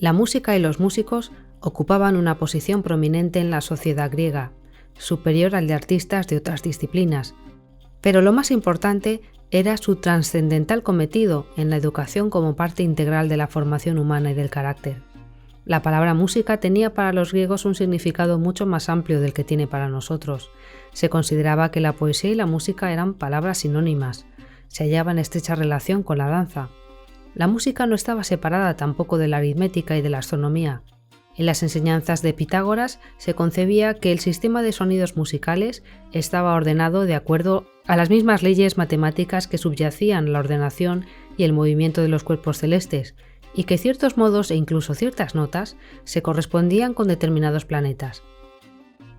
La música y los músicos ocupaban una posición prominente en la sociedad griega, superior al de artistas de otras disciplinas, pero lo más importante era su trascendental cometido en la educación como parte integral de la formación humana y del carácter. La palabra música tenía para los griegos un significado mucho más amplio del que tiene para nosotros. Se consideraba que la poesía y la música eran palabras sinónimas, se hallaban en estrecha relación con la danza. La música no estaba separada tampoco de la aritmética y de la astronomía. En las enseñanzas de Pitágoras se concebía que el sistema de sonidos musicales estaba ordenado de acuerdo a las mismas leyes matemáticas que subyacían la ordenación y el movimiento de los cuerpos celestes, y que ciertos modos e incluso ciertas notas se correspondían con determinados planetas.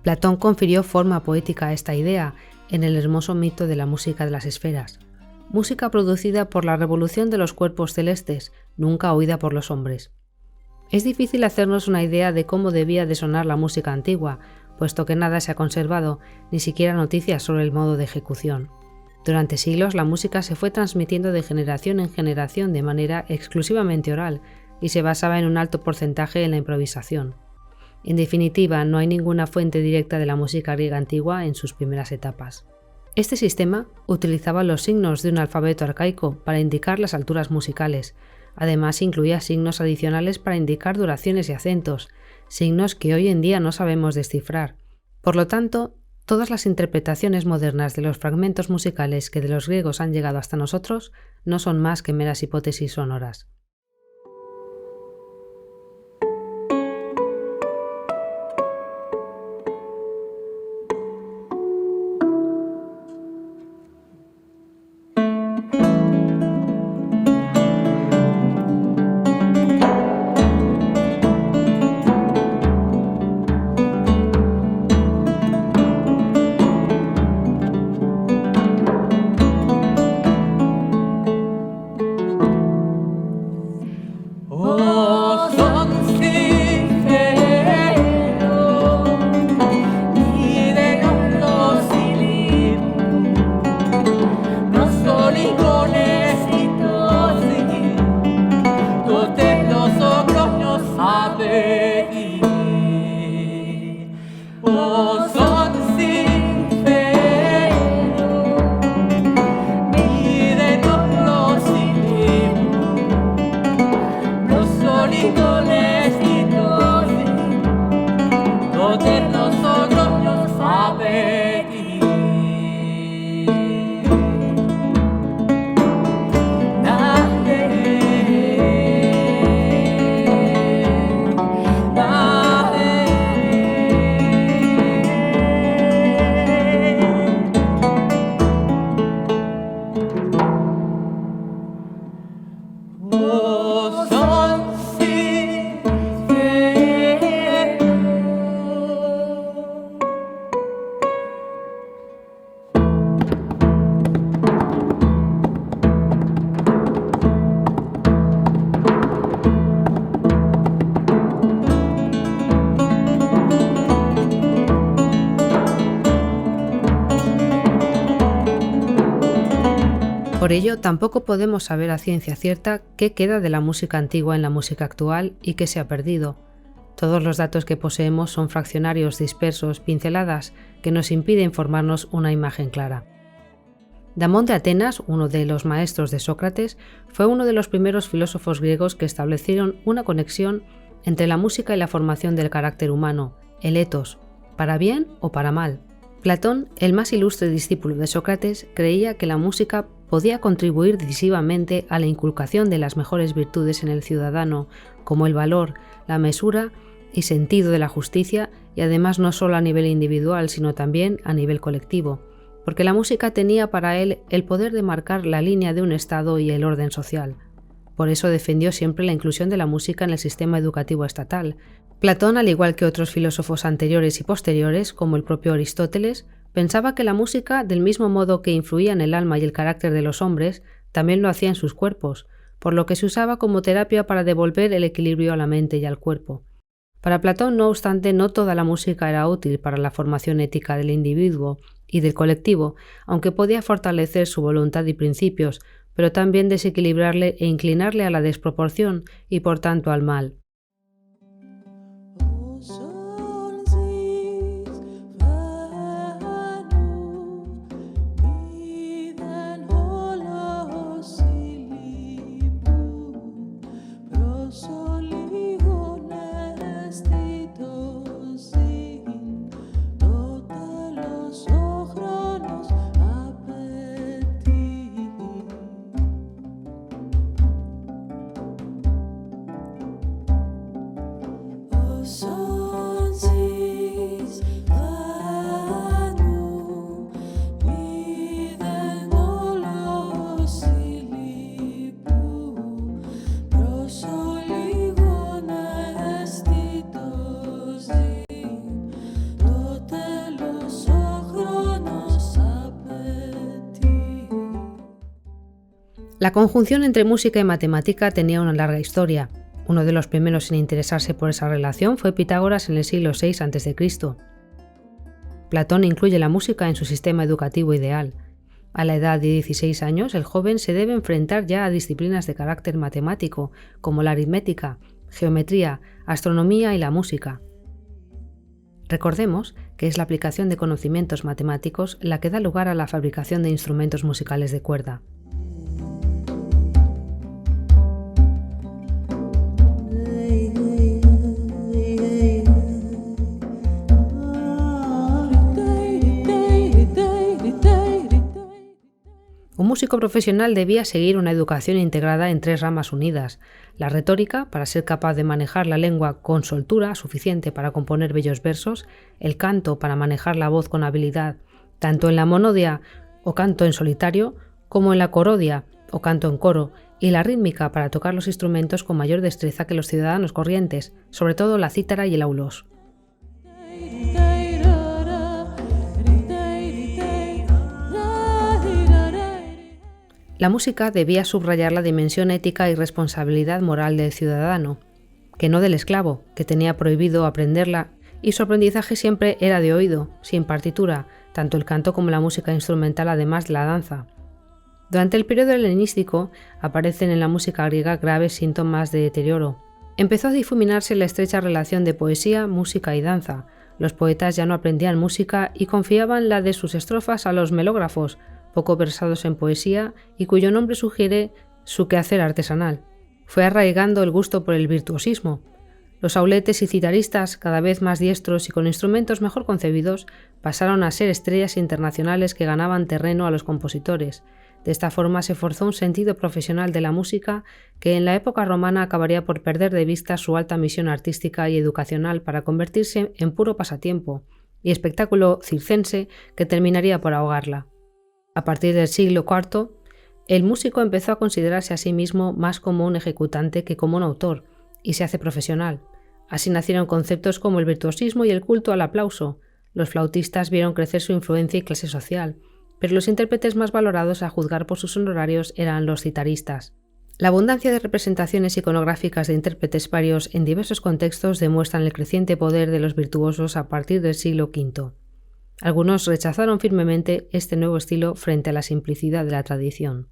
Platón confirió forma poética a esta idea en el hermoso mito de la música de las esferas, música producida por la revolución de los cuerpos celestes, nunca oída por los hombres. Es difícil hacernos una idea de cómo debía de sonar la música antigua, puesto que nada se ha conservado, ni siquiera noticias sobre el modo de ejecución. Durante siglos la música se fue transmitiendo de generación en generación de manera exclusivamente oral y se basaba en un alto porcentaje en la improvisación. En definitiva, no hay ninguna fuente directa de la música griega antigua en sus primeras etapas. Este sistema utilizaba los signos de un alfabeto arcaico para indicar las alturas musicales. Además, incluía signos adicionales para indicar duraciones y acentos, signos que hoy en día no sabemos descifrar. Por lo tanto, todas las interpretaciones modernas de los fragmentos musicales que de los griegos han llegado hasta nosotros no son más que meras hipótesis sonoras. Por ello, tampoco podemos saber a ciencia cierta qué queda de la música antigua en la música actual y qué se ha perdido. Todos los datos que poseemos son fraccionarios, dispersos, pinceladas, que nos impiden formarnos una imagen clara. Damón de Atenas, uno de los maestros de Sócrates, fue uno de los primeros filósofos griegos que establecieron una conexión entre la música y la formación del carácter humano, el ethos, para bien o para mal. Platón, el más ilustre discípulo de Sócrates, creía que la música podía contribuir decisivamente a la inculcación de las mejores virtudes en el ciudadano, como el valor, la mesura y sentido de la justicia, y además no solo a nivel individual, sino también a nivel colectivo, porque la música tenía para él el poder de marcar la línea de un Estado y el orden social. Por eso defendió siempre la inclusión de la música en el sistema educativo estatal. Platón, al igual que otros filósofos anteriores y posteriores, como el propio Aristóteles, pensaba que la música, del mismo modo que influía en el alma y el carácter de los hombres, también lo hacía en sus cuerpos, por lo que se usaba como terapia para devolver el equilibrio a la mente y al cuerpo. Para Platón, no obstante, no toda la música era útil para la formación ética del individuo y del colectivo, aunque podía fortalecer su voluntad y principios, pero también desequilibrarle e inclinarle a la desproporción y por tanto al mal. La conjunción entre música y matemática tenía una larga historia. Uno de los primeros en interesarse por esa relación fue Pitágoras en el siglo VI a.C. Platón incluye la música en su sistema educativo ideal. A la edad de 16 años, el joven se debe enfrentar ya a disciplinas de carácter matemático, como la aritmética, geometría, astronomía y la música. Recordemos que es la aplicación de conocimientos matemáticos la que da lugar a la fabricación de instrumentos musicales de cuerda. Un músico profesional debía seguir una educación integrada en 3 ramas unidas: la retórica, para ser capaz de manejar la lengua con soltura suficiente para componer bellos versos; el canto, para manejar la voz con habilidad, tanto en la monodia o canto en solitario, como en la corodia o canto en coro; y la rítmica, para tocar los instrumentos con mayor destreza que los ciudadanos corrientes, sobre todo la cítara y el aulos. La música debía subrayar la dimensión ética y responsabilidad moral del ciudadano, que no del esclavo, que tenía prohibido aprenderla, y su aprendizaje siempre era de oído, sin partitura, tanto el canto como la música instrumental, además de la danza. Durante el periodo helenístico aparecen en la música griega graves síntomas de deterioro. Empezó a difuminarse la estrecha relación de poesía, música y danza. Los poetas ya no aprendían música y confiaban la de sus estrofas a los melógrafos, poco versados en poesía y cuyo nombre sugiere su quehacer artesanal. Fue arraigando el gusto por el virtuosismo. Los auletes y citaristas, cada vez más diestros y con instrumentos mejor concebidos, pasaron a ser estrellas internacionales que ganaban terreno a los compositores. De esta forma se forzó un sentido profesional de la música que en la época romana acabaría por perder de vista su alta misión artística y educacional para convertirse en puro pasatiempo y espectáculo circense que terminaría por ahogarla. A partir del siglo IV, el músico empezó a considerarse a sí mismo más como un ejecutante que como un autor, y se hace profesional. Así nacieron conceptos como el virtuosismo y el culto al aplauso. Los flautistas vieron crecer su influencia y clase social, pero los intérpretes más valorados a juzgar por sus honorarios eran los citaristas. La abundancia de representaciones iconográficas de intérpretes varios en diversos contextos demuestran el creciente poder de los virtuosos a partir del siglo V. Algunos rechazaron firmemente este nuevo estilo frente a la simplicidad de la tradición.